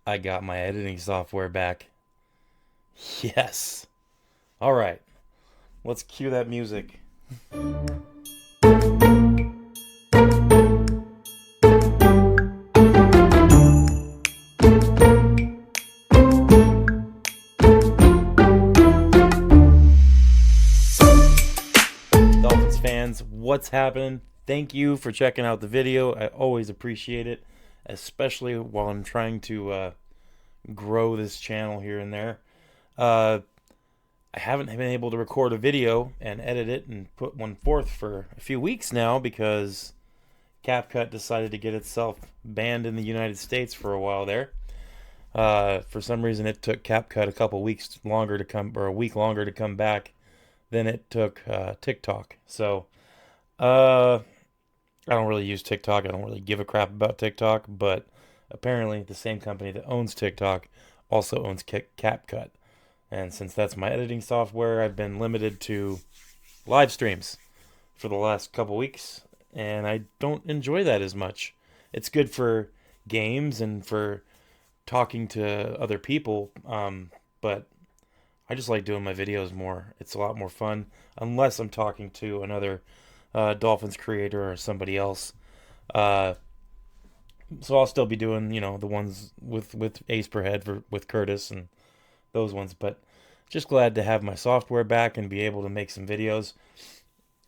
I got my editing software back. Yes. All right. Let's cue that music. Dolphins fans, what's happening? Thank you for checking out the video. I always appreciate it, especially while I'm trying to grow this channel here and there. Uh, I haven't been able to record a video and edit it and put one forth for a few weeks now because CapCut decided to get itself banned in the United States for a while there. For some reason, it took CapCut a couple weeks longer to come, or a week longer to come back than it took TikTok. So, I don't really use TikTok. I don't really give a crap about TikTok, but apparently the same company that owns TikTok also owns CapCut. And since that's my editing software, I've been limited to live streams for the last couple weeks, and I don't enjoy that as much. It's good for games and for talking to other people, but I just like doing my videos more. It's a lot more fun, unless I'm talking to another Dolphins creator or somebody else. Uh, so I'll still be doing, the ones with Ace per head with Curtis and those ones, but just glad to have my software back and be able to make some videos.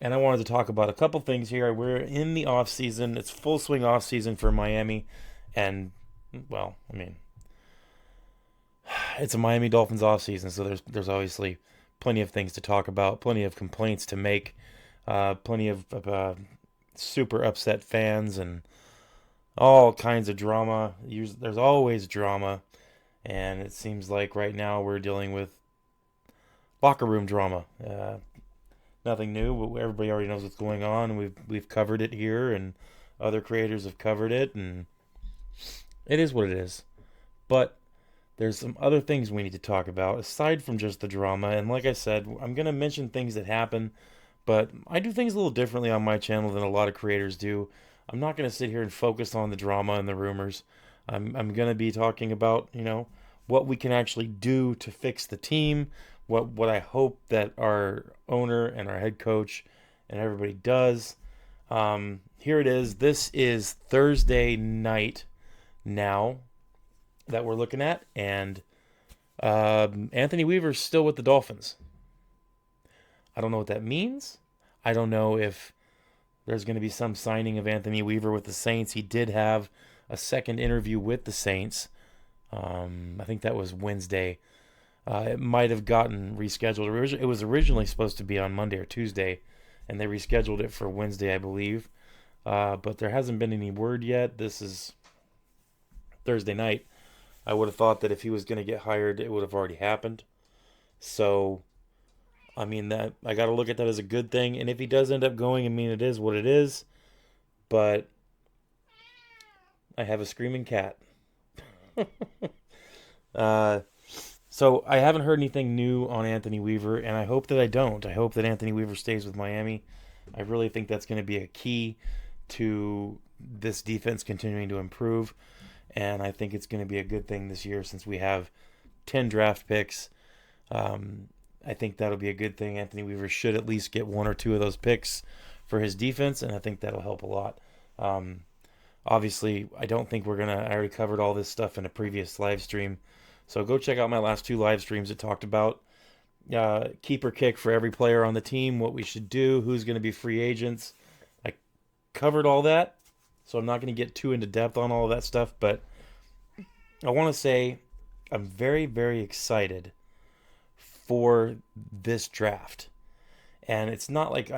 And I wanted to talk about a couple things here. We're in the off season. It's full swing off season for Miami, and well, I mean, it's a Miami Dolphins off season, so there's obviously plenty of things to talk about, plenty of complaints to make, plenty of super upset fans, and all kinds of drama. There's always drama, and it seems like right now we're dealing with locker room drama. Nothing new, but everybody already knows what's going on. We've covered it here, and other creators have covered it, and it is what it is. But there's some other things we need to talk about aside from just the drama. And like I said, I'm gonna mention things that happen, but I do things a little differently on my channel than a lot of creators do. I'm not gonna sit here and focus on the drama and the rumors. I'm gonna be talking about what we can actually do to fix the team, what I hope that our owner and our head coach and everybody does. Here it is. This is Thursday night now that we're looking at, and Anthony Weaver's still with the Dolphins. I don't know what that means. I don't know if there's going to be some signing of Anthony Weaver with the Saints. He did have a second interview with the Saints. I think that was Wednesday. It might have gotten rescheduled. It was originally supposed to be on Monday or Tuesday, and they rescheduled it for Wednesday, I believe. But there hasn't been any word yet. This is Thursday night. I would have thought that if he was going to get hired, it would have already happened. So, I mean, that I got to look at that as a good thing. And if he does end up going, I mean, it is what it is. But I have a screaming cat. So I haven't heard anything new on Anthony Weaver, and I hope that I don't. I hope that Anthony Weaver stays with Miami. I really think that's going to be a key to this defense continuing to improve, and I think it's going to be a good thing this year since we have 10 draft picks. I think that'll be a good thing. Anthony Weaver should at least get one or two of those picks for his defense, and I think that'll help a lot. Obviously, I don't think I already covered all this stuff in a previous live stream. So go check out my last two live streams that talked about keeper kick for every player on the team, what we should do, who's going to be free agents. I covered all that, so I'm not going to get too into depth on all of that stuff, but I want to say I'm very, very excited for this draft. And it's not like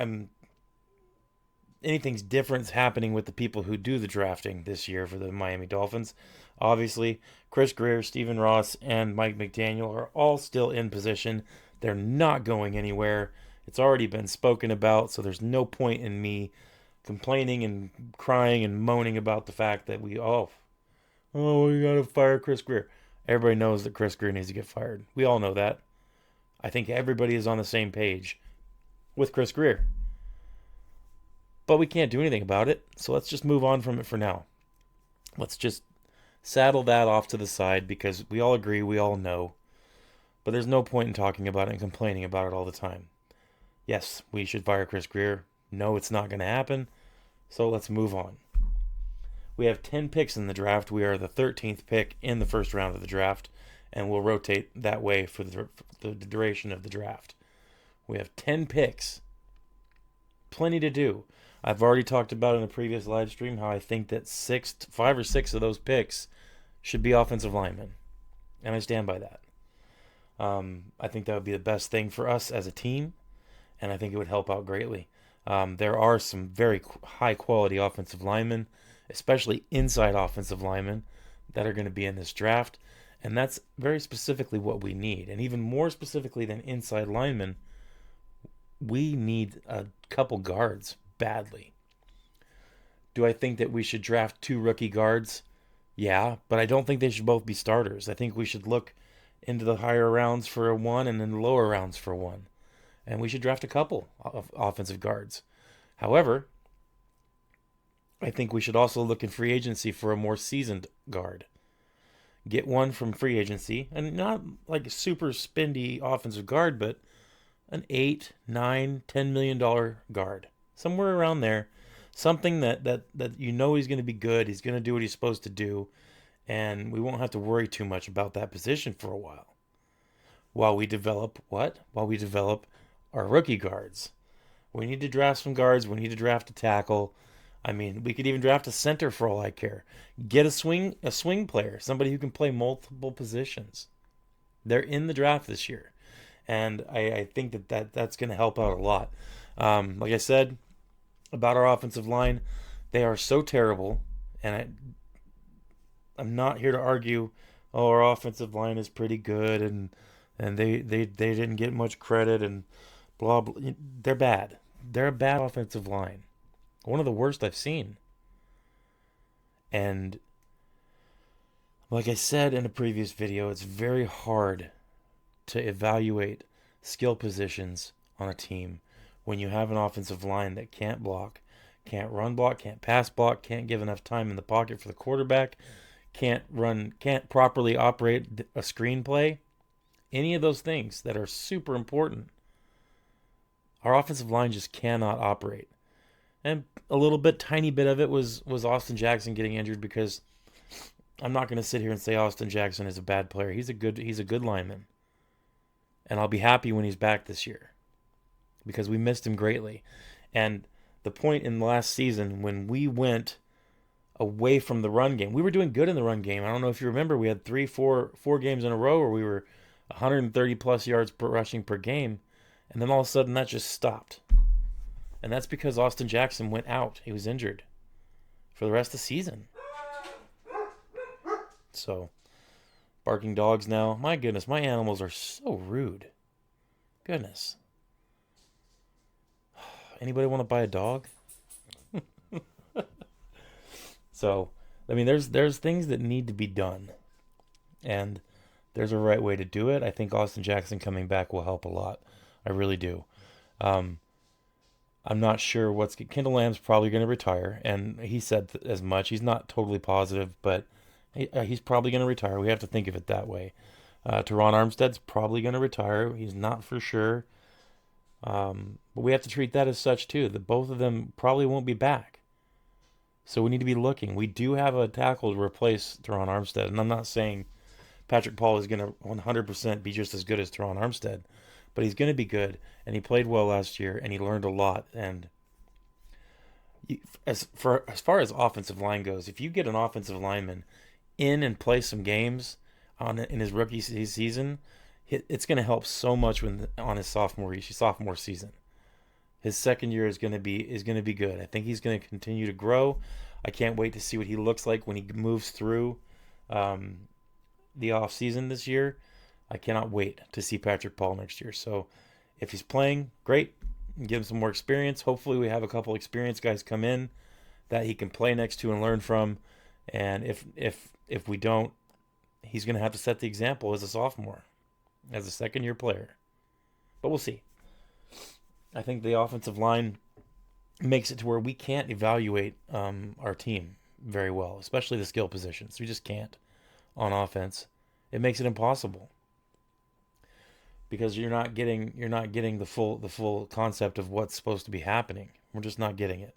anything's different happening with the people who do the drafting this year for the Miami Dolphins. Obviously, Chris Grier, Stephen Ross, and Mike McDaniel are all still in position. They're not going anywhere. It's already been spoken about, so there's no point in me complaining and crying and moaning about the fact that we gotta fire Chris Grier. Everybody knows that Chris Grier needs to get fired. We all know that. I think everybody is on the same page with Chris Grier. But we can't do anything about it, so let's just move on from it for now. Let's just saddle that off to the side because we all agree, we all know. But there's no point in talking about it and complaining about it all the time. Yes, we should fire Chris Grier. No, it's not going to happen. So let's move on. We have 10 picks in the draft. We are the 13th pick in the first round of the draft, and we'll rotate that way for the duration of the draft. We have 10 picks. Plenty to do. I've already talked about in a previous live stream how I think that 5 or 6 of those picks should be offensive linemen, and I stand by that. I think that would be the best thing for us as a team, and I think it would help out greatly. There are some very high quality offensive linemen, especially inside offensive linemen, that are going to be in this draft, and that's very specifically what we need. And even more specifically than inside linemen, we need a couple guards badly. Do I think that we should draft 2 rookie guards? Yeah, but I don't think they should both be starters. I think we should look into the higher rounds for a 1 and then the lower rounds for 1. And we should draft a couple of offensive guards. However, I think we should also look in free agency for a more seasoned guard. Get one from free agency, and not like a super spendy offensive guard, but an $8, $9, $10 million guard. Somewhere around there. Something that you know he's going to be good. He's going to do what he's supposed to do. And we won't have to worry too much about that position for a while. While we develop what? While we develop our rookie guards. We need to draft some guards. We need to draft a tackle. I mean, we could even draft a center for all I care. Get a swing player, somebody who can play multiple positions. They're in the draft this year. And I think that's going to help out a lot. Like I said about our offensive line, they are so terrible. And I'm not here to argue, oh, our offensive line is pretty good and they didn't get much credit and blah, blah. They're bad. They're a bad offensive line. One of the worst I've seen. And like I said in a previous video, it's very hard to evaluate skill positions on a team when you have an offensive line that can't block, can't run block, can't pass block, can't give enough time in the pocket for the quarterback, can't properly operate a screenplay. Any of those things that are super important. Our offensive line just cannot operate. And a little bit, tiny bit of it was Austin Jackson getting injured, because I'm not going to sit here and say Austin Jackson is a bad player. He's a good lineman. And I'll be happy when he's back this year, because we missed him greatly. And the point in last season when we went away from the run game, we were doing good in the run game. I don't know if you remember, we had 4 games in a row where we were 130 plus yards per rushing per game. And then all of a sudden that just stopped. And that's because Austin Jackson went out. He was injured for the rest of the season. So, barking dogs now. My goodness, my animals are so rude. Goodness. Anybody want to buy a dog? So, I mean, there's things that need to be done. And there's a right way to do it. I think Austin Jackson coming back will help a lot. I really do. I'm not sure Kendall Lamb's probably going to retire, and he said as much. He's not totally positive, but he's probably going to retire. We have to think of it that way. Teron Armstead's probably going to retire. He's not for sure. But we have to treat that as such too, that both of them probably won't be back. So we need to be looking. We do have a tackle to replace Teron Armstead, and I'm not saying Patrick Paul is going to 100% be just as good as Teron Armstead, but he's going to be good, and he played well last year, and he learned a lot. And as far as offensive line goes, if you get an offensive lineman in and play some games in his rookie season, it's going to help so much on his sophomore season. His second year is going to be good. I think he's going to continue to grow. I can't wait to see what he looks like when he moves through the off season this year. I cannot wait to see Patrick Paul next year. So if he's playing, great. Give him some more experience. Hopefully we have a couple experienced guys come in that he can play next to and learn from. And if we don't, he's going to have to set the example as a sophomore, as a second-year player. But we'll see. I think the offensive line makes it to where we can't evaluate our team very well, especially the skill positions. We just can't on offense. It makes it impossible because you're not getting the full concept of what's supposed to be happening. We're just not getting it.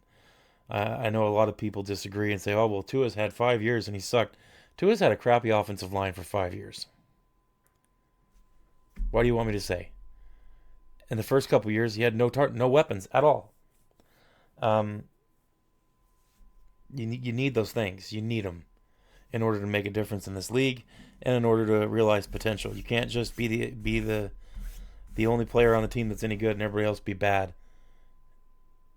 I know a lot of people disagree and say, "Oh well, Tua's had 5 years and he sucked." Tua's had a crappy offensive line for 5 years. What do you want me to say? In the first couple years, he had no weapons at all. Um, you need those things. You need them in order to make a difference in this league and in order to realize potential. You can't just be the only player on the team that's any good and everybody else be bad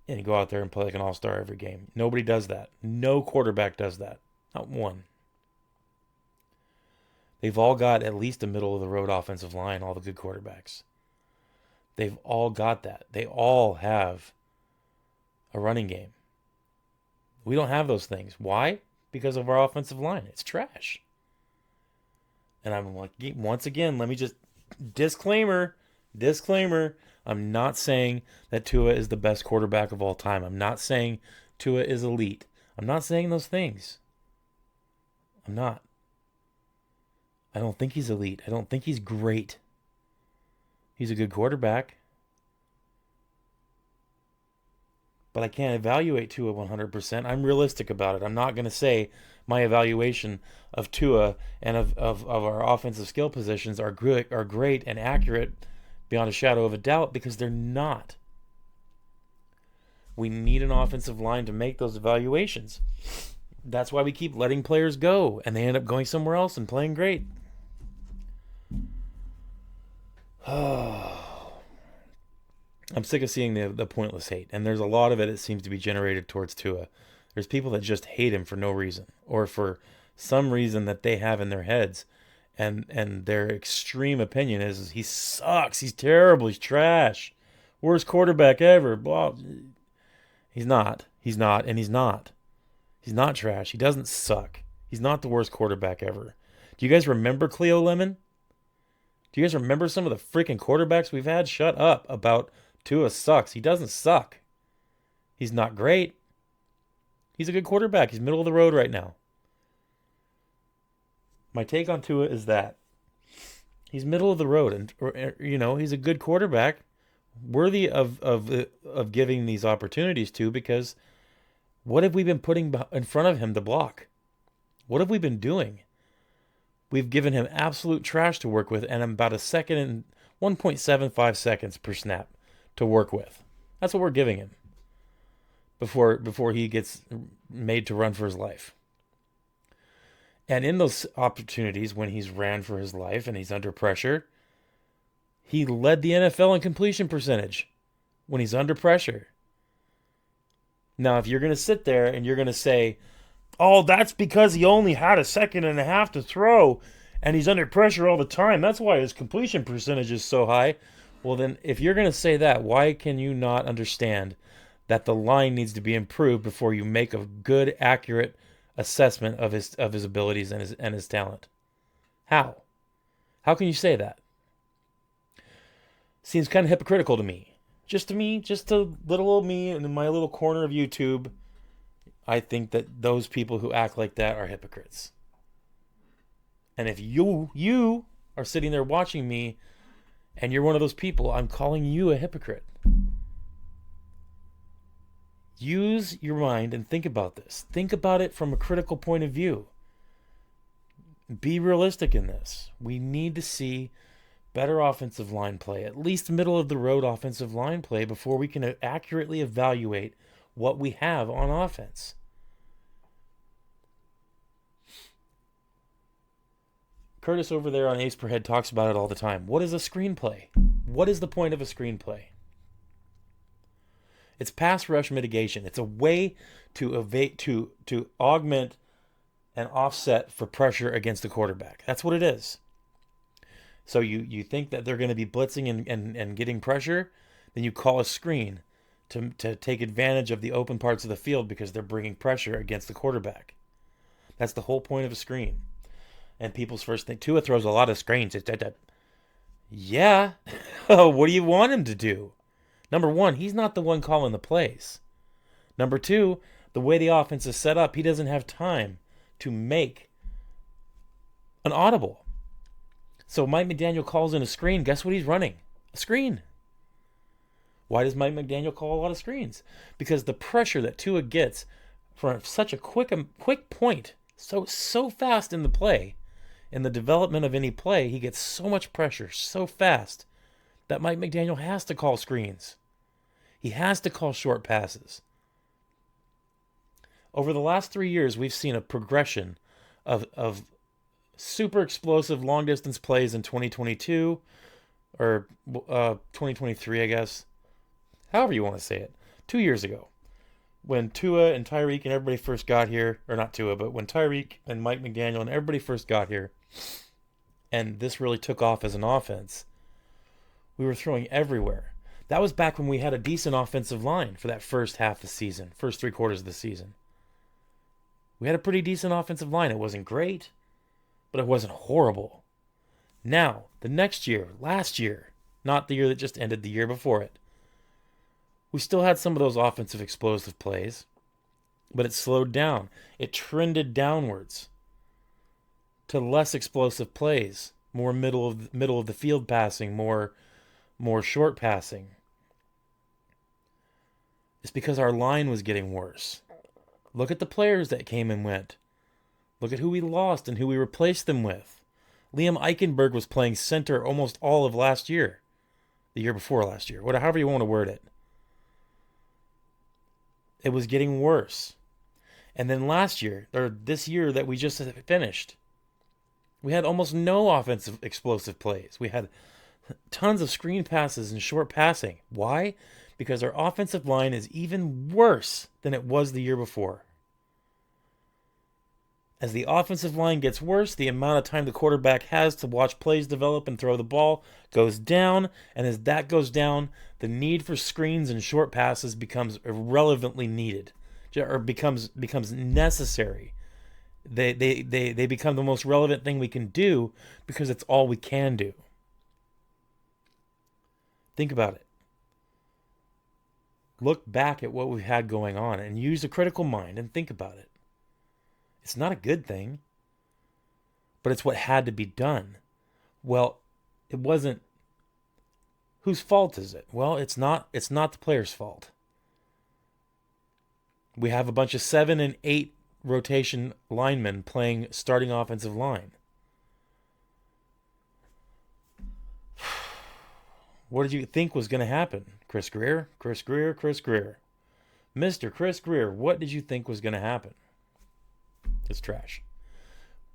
and you go out there and play like an all-star every game. Nobody does that. No quarterback does that. Not one. They've all got at least a middle-of-the-road offensive line, all the good quarterbacks. They've all got that. They all have a running game. We don't have those things. Why? Because of our offensive line. It's trash. And I'm like, once again, let me just, disclaimer, I'm not saying that Tua is the best quarterback of all time. I'm not saying Tua is elite. I'm not saying those things. I'm not. I don't think he's elite. I don't think he's great. He's a good quarterback. But I can't evaluate Tua 100%. I'm realistic about it. I'm not going to say my evaluation of Tua and of our offensive skill positions are great and accurate beyond a shadow of a doubt, because they're not. We need an offensive line to make those evaluations. That's why we keep letting players go, and they end up going somewhere else and playing great. I'm sick of seeing the pointless hate, and there's a lot of it that seems to be generated towards Tua. There's people that just hate him for no reason, or for some reason that they have in their heads, and their extreme opinion is he sucks, he's terrible, he's trash, worst quarterback ever. Blah. He's not, and he's not. He's not trash. He doesn't suck. He's not the worst quarterback ever. Do you guys remember Cleo Lemon? Do you guys remember some of the freaking quarterbacks we've had? Shut up about Tua sucks. He doesn't suck. He's not great. He's a good quarterback. He's middle of the road right now. My take on Tua is that he's middle of the road, and he's a good quarterback, worthy of giving these opportunities to, because what have we been putting in front of him to block? What have we been doing? We've given him absolute trash to work with, and about a second and 1.75 seconds per snap to work with. That's what we're giving him before he gets made to run for his life. And in those opportunities when he's ran for his life and he's under pressure, he led the NFL in completion percentage when he's under pressure. Now, if you're going to sit there and you're going to say, "Oh, that's because he only had a second and a half to throw and he's under pressure all the time, that's why his completion percentage is so high." Well, then, if you're going to say that, why can you not understand that the line needs to be improved before you make a good, accurate assessment of his abilities and his talent? How? How can you say that? Seems kind of hypocritical to me. Just to little old me and in my little corner of YouTube, I think that those people who act like that are hypocrites. And if you are sitting there watching me and you're one of those people, I'm calling you a hypocrite. Use your mind and think about this. Think about it from a critical point of view. Be realistic in this. We need to see better offensive line play, at least middle of the road offensive line play, before we can accurately evaluate what we have on offense. Curtis over there on Ace Per Head talks about it all the time. What is a screenplay? What is the point of a screenplay? It's pass rush mitigation. It's a way to augment and offset for pressure against the quarterback. That's what it is. So you think that they're going to be blitzing and getting pressure, then you call a screen to take advantage of the open parts of the field because they're bringing pressure against the quarterback. That's the whole point of a screen. And people's first thing, Tua throws a lot of screens. Yeah. What do you want him to do? Number one, he's not the one calling the plays. Number two, The way the offense is set up, he doesn't have time to make an audible. So Mike McDaniel calls in a screen. Guess what he's running? A screen. Why does Mike McDaniel call a lot of screens? Because the pressure that Tua gets from such a quick point, so fast in the play, in the development of any play, he gets so much pressure so fast that Mike McDaniel has to call screens. He has to call short passes. Over the last 3 years, we've seen a progression of super explosive long distance plays in 2022 or 2023, I guess. However you want to say it. 2 years ago, when Tua and Tyreek and everybody first got here, or not Tua, but when Tyreek and Mike McDaniel and everybody first got here, and this really took off as an offense, we were throwing everywhere. That was back when we had a decent offensive line for that first half of the season, first 3/4 of the season. We had a pretty decent offensive line. It wasn't great, but it wasn't horrible. Now, the next year, last year, not the year that just ended, the year before it, we still had some of those offensive explosive plays, but it slowed down. It trended downwards to less explosive plays, more middle of the field passing, more short passing. It's because our line was getting worse. Look at the players that came and went. Look at who we lost and who we replaced them with. Liam Eichenberg was playing center almost all of last year. The year before last year. However you want to word it. It was getting worse. And then last year, or this year that we just finished, we had almost no offensive explosive plays. We had tons of screen passes and short passing. Why? Because our offensive line is even worse than it was the year before. As the offensive line gets worse, the amount of time the quarterback has to watch plays develop and throw the ball goes down. And as that goes down, the need for screens and short passes becomes irrelevantly needed, or becomes necessary. They become the most relevant thing we can do because it's all we can do. Think about it. Look back at what we've had going on and use a critical mind and think about it. It's not a good thing, but it's what had to be done. Well, it wasn't. Whose fault is it? Well, it's not the player's fault. We have a bunch of 7 and 8 rotation linemen playing starting offensive line. What did you think was going to happen? Chris Grier. Mr. Chris Grier, what did you think was going to happen? It's trash.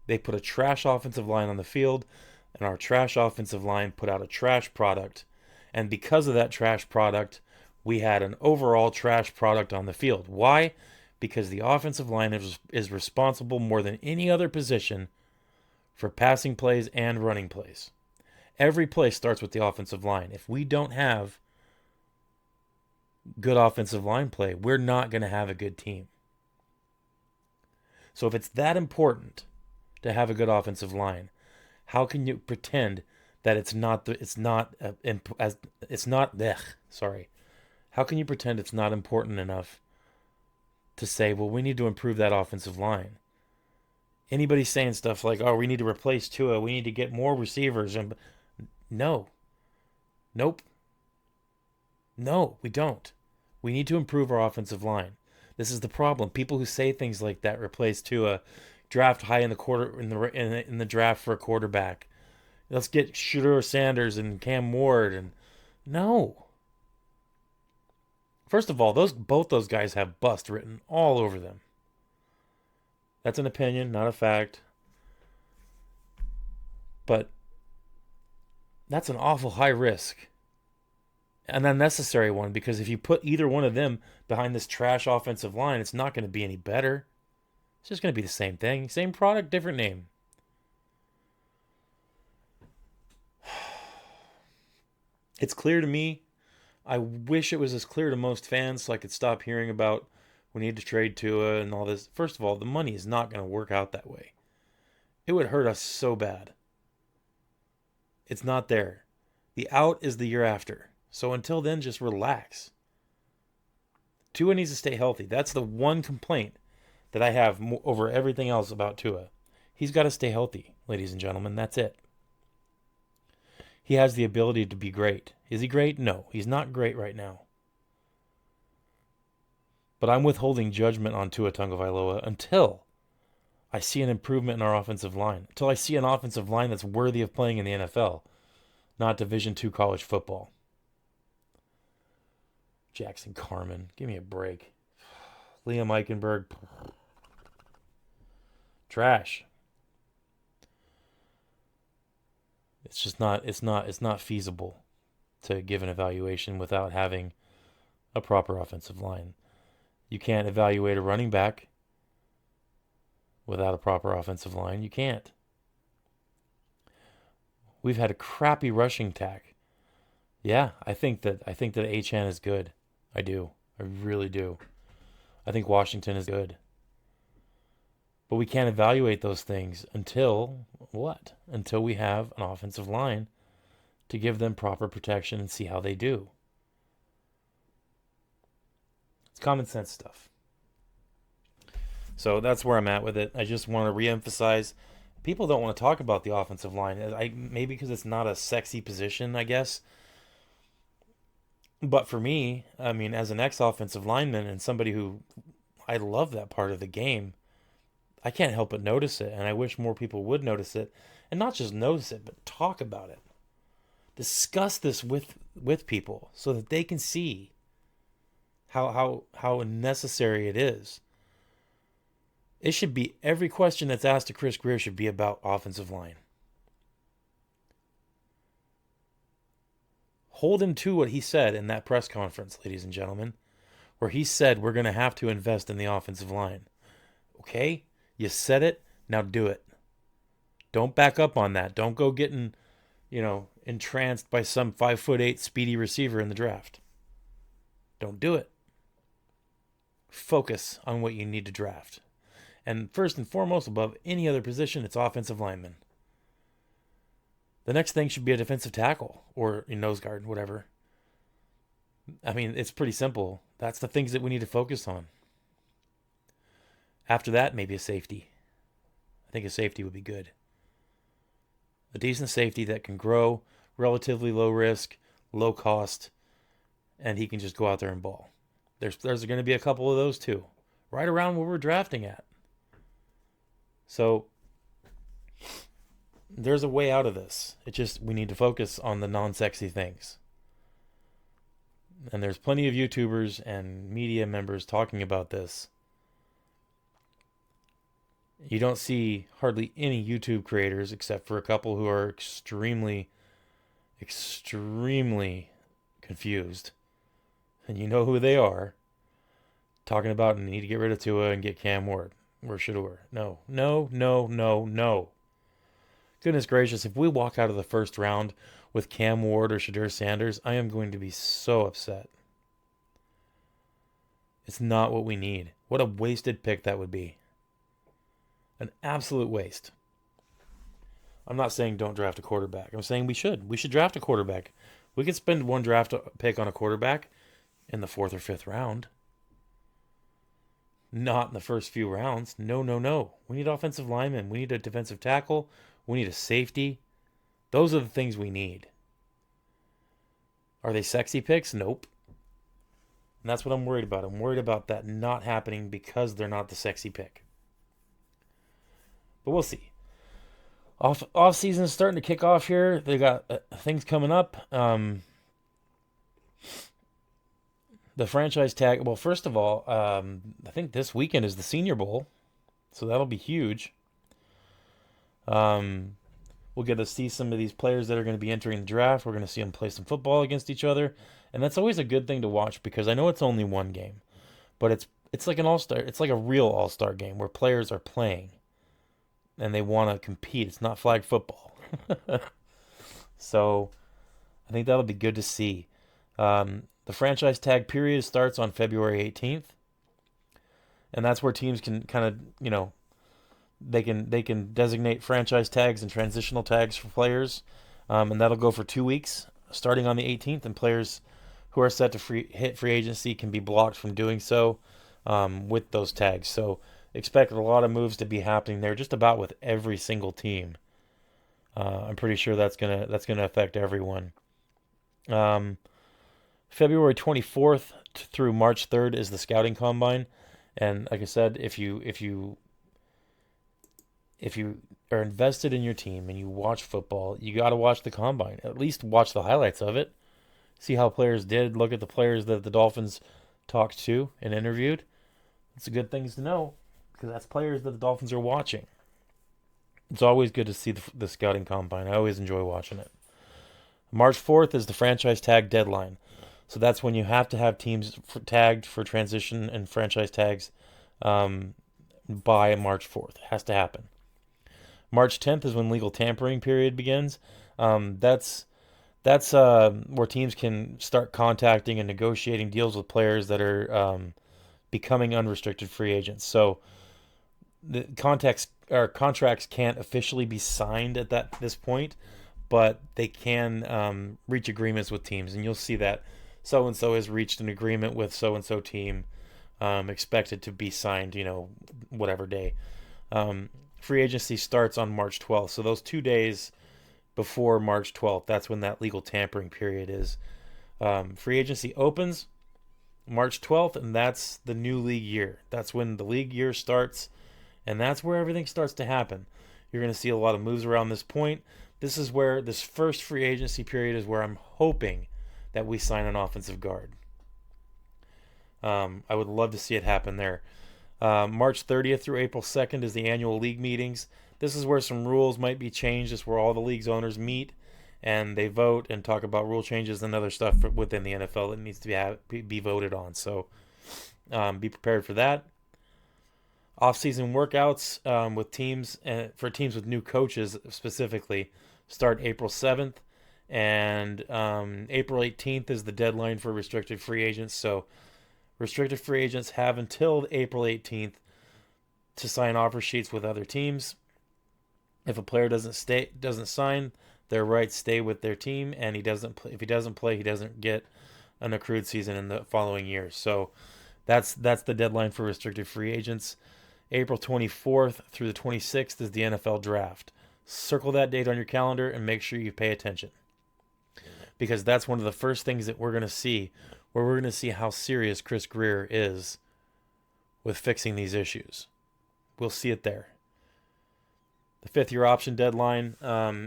They put a trash offensive line on the field, and our trash offensive line put out a trash product. And because of that trash product, we had an overall trash product on the field. Why? Because the offensive line is responsible more than any other position for passing plays and running plays. Every play starts with the offensive line. If we don't have good offensive line play, we're not going to have a good team. So if it's that important to have a good offensive line, how can you pretend that How can you pretend it's not important enough to say, well, we need to improve that offensive line? Anybody saying stuff like, oh, we need to replace Tua, we need to get more receivers, and no. Nope. No, we don't. We need to improve our offensive line. This is the problem. People who say things like that, replace Tua, draft high in the draft for a quarterback. Let's get Shedeur Sanders and Cam Ward, and no. First of all, both those guys have bust written all over them. That's an opinion, not a fact. But that's an awful high risk. An unnecessary one, because if you put either one of them behind this trash offensive line, it's not going to be any better. It's just going to be the same thing. Same product, different name. It's clear to me. I wish it was as clear to most fans so I could stop hearing about we need to trade Tua and all this. First of all, the money is not going to work out that way. It would hurt us so bad. It's not there. The out is the year after. So until then, just relax. Tua needs to stay healthy. That's the one complaint that I have over everything else about Tua. He's got to stay healthy, ladies and gentlemen. That's it. He has the ability to be great. Is he great? No, he's not great right now. But I'm withholding judgment on Tua Tagovailoa until I see an improvement in our offensive line. Until I see an offensive line that's worthy of playing in the NFL, not Division II college football. Jackson Carman, give me a break. Liam Eichenberg, trash. It's just not. It's not feasible to give an evaluation without having a proper offensive line. You can't evaluate a running back without a proper offensive line. You can't. We've had a crappy rushing attack. Yeah, I think that Achane is good. I do. I really do. I think Washington is good. But we can't evaluate those things until what? Until we have an offensive line to give them proper protection and see how they do. It's common sense stuff. So that's where I'm at with it. I just want to reemphasize, people don't want to talk about the offensive line. Maybe because it's not a sexy position, I guess. But for me, I mean, as an ex-offensive lineman and somebody who I love that part of the game, I can't help but notice it, and I wish more people would notice it, and not just notice it, but talk about it. Discuss this with people so that they can see how necessary it is. It should be, every question that's asked to Chris Grier should be about offensive line. Hold him to what he said in that press conference, ladies and gentlemen, where he said we're going to have to invest in the offensive line. Okay? You said it, now do it. Don't back up on that. Don't go getting, entranced by some 5'8" speedy receiver in the draft. Don't do it. Focus on what you need to draft. And first and foremost, above any other position, it's offensive lineman. The next thing should be a defensive tackle or a nose guard, whatever. I mean, it's pretty simple. That's the things that we need to focus on. After that, maybe a safety. I think a safety would be good. A decent safety that can grow, relatively low risk, low cost, and he can just go out there and ball. There's going to be a couple of those too, right around where we're drafting at. So there's a way out of this. We need to focus on the non-sexy things. And there's plenty of YouTubers and media members talking about this. You don't see hardly any YouTube creators except for a couple who are extremely, extremely confused. And you know who they are. Talking about need to get rid of Tua and get Cam Ward. Or Shedeur. No. Goodness gracious, if we walk out of the first round with Cam Ward or Shedeur Sanders, I am going to be so upset. It's not what we need. What a wasted pick that would be. An absolute waste. I'm not saying don't draft a quarterback. I'm saying we should. We should draft a quarterback. We could spend one draft pick on a quarterback in the 4th or 5th round. Not in the first few rounds. No. We need offensive linemen. We need a defensive tackle. We need a safety. Those are the things we need. Are they sexy picks? Nope. And that's what I'm worried about. I'm worried about that not happening because they're not the sexy pick. But we'll see. Off season is starting to kick off here. They got things coming up. The franchise tag. Well, first of all, I think this weekend is the Senior Bowl, so that'll be huge. We'll get to see some of these players that are going to be entering the draft. We're going to see them play some football against each other, and that's always a good thing to watch because I know it's only one game, but it's like an all-star. It's like a real all-star game where players are playing, and they want to compete. It's not flag football. So I think that'll be good to see. The franchise tag period starts on February 18th, and that's where teams can kind of, they can designate franchise tags and transitional tags for players, and that'll go for 2 weeks, starting on the 18th, and players who are set to hit free agency can be blocked from doing so with those tags. So expect a lot of moves to be happening there, just about with every single team. I'm pretty sure that's gonna affect everyone. Um, February 24th through March 3rd is the scouting combine, and like I said, if you are invested in your team and you watch football, you got to watch the combine. At least watch the highlights of it. See how players did. Look at the players that the Dolphins talked to and interviewed. It's a good things to know because that's players that the Dolphins are watching. It's always good to see the scouting combine. I always enjoy watching it. March 4th is the franchise tag deadline. So that's when you have to have teams tagged for transition and franchise tags by March 4th. It has to happen. March 10th is when legal tampering period begins. That's where teams can start contacting and negotiating deals with players that are becoming unrestricted free agents. So the contracts can't officially be signed at this point, but they can reach agreements with teams, and you'll see that so and so has reached an agreement with so and so team, expected to be signed, whatever day. Free agency starts on March 12th, so those 2 days before March 12th, that's when that legal tampering period is. Free agency opens March 12th, and that's the new league year. That's when the league year starts, and that's where everything starts to happen. You're going to see a lot of moves around this point. This is where this first free agency period is where I'm hoping that we sign an offensive guard. I would love to see it happen there. March 30th through April 2nd is the annual league meetings. This is where some rules might be changed. It's where all the league's owners meet and they vote and talk about rule changes and other stuff within the NFL that needs to be voted on. So be prepared for that. Off-season workouts with teams, for teams with new coaches specifically, start April 7th. And April 18th is the deadline for restricted free agents. So restricted free agents have until April 18th to sign offer sheets with other teams. If a player doesn't sign, their rights stay with their team, and if he doesn't play, he doesn't get an accrued season in the following year. So that's the deadline for restricted free agents. April 24th through the 26th is the NFL draft. Circle that date on your calendar and make sure you pay attention, because that's one of the first things that we're going to see, where we're going to see how serious Chris Grier is with fixing these issues. We'll see it there. The fifth-year option deadline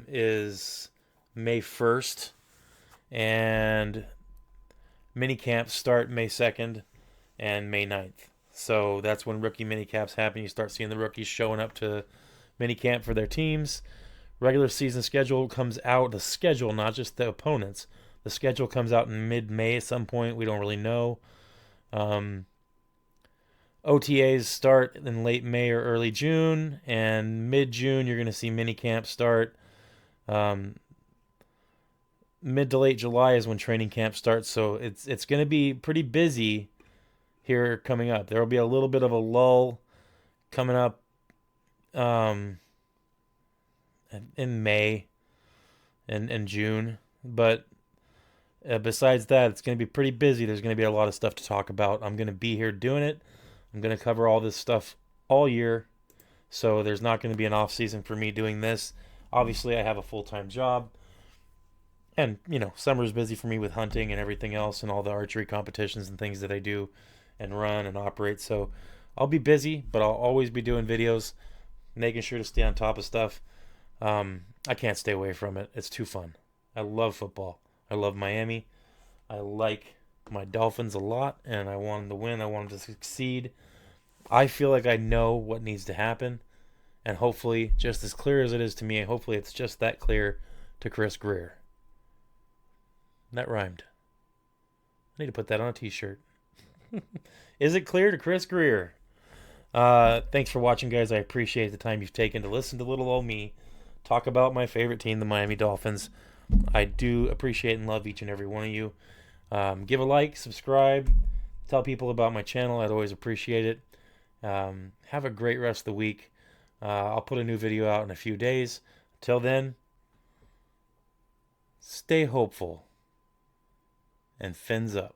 is May 1st, and minicamps start May 2nd and May 9th. So that's when rookie minicaps happen. You start seeing the rookies showing up to minicamp for their teams. Regular season schedule comes out, the schedule, not just the opponents. The schedule comes out in mid-May at some point. We don't really know. OTAs start in late May or early June, and mid-June you're going to see minicamp start. Mid to late July is when training camp starts, so it's going to be pretty busy here coming up. There will be a little bit of a lull coming up in May and June, but besides that, it's going to be pretty busy. There's going to be a lot of stuff to talk about. I'm going to be here doing it. I'm going to cover all this stuff all year, so there's not going to be an off season for me doing this. Obviously, I have a full-time job, and summer's busy for me with hunting and everything else, and all the archery competitions and things that I do and run and operate. So I'll be busy, but I'll always be doing videos, making sure to stay on top of stuff. I can't stay away from it. It's too fun. I love football. I love Miami. I like my Dolphins a lot, and I want them to win. I want them to succeed. I feel like I know what needs to happen, and hopefully, just as clear as it is to me, hopefully it's just that clear to Chris Grier. That rhymed. I need to put that on a t-shirt. Is it clear to Chris Grier? Thanks for watching, guys. I appreciate the time you've taken to listen to little old me talk about my favorite team, the Miami Dolphins. I do appreciate and love each and every one of you. Give a like, subscribe, tell people about my channel. I'd always appreciate it. Have a great rest of the week. I'll put a new video out in a few days. Till then, stay hopeful and fins up.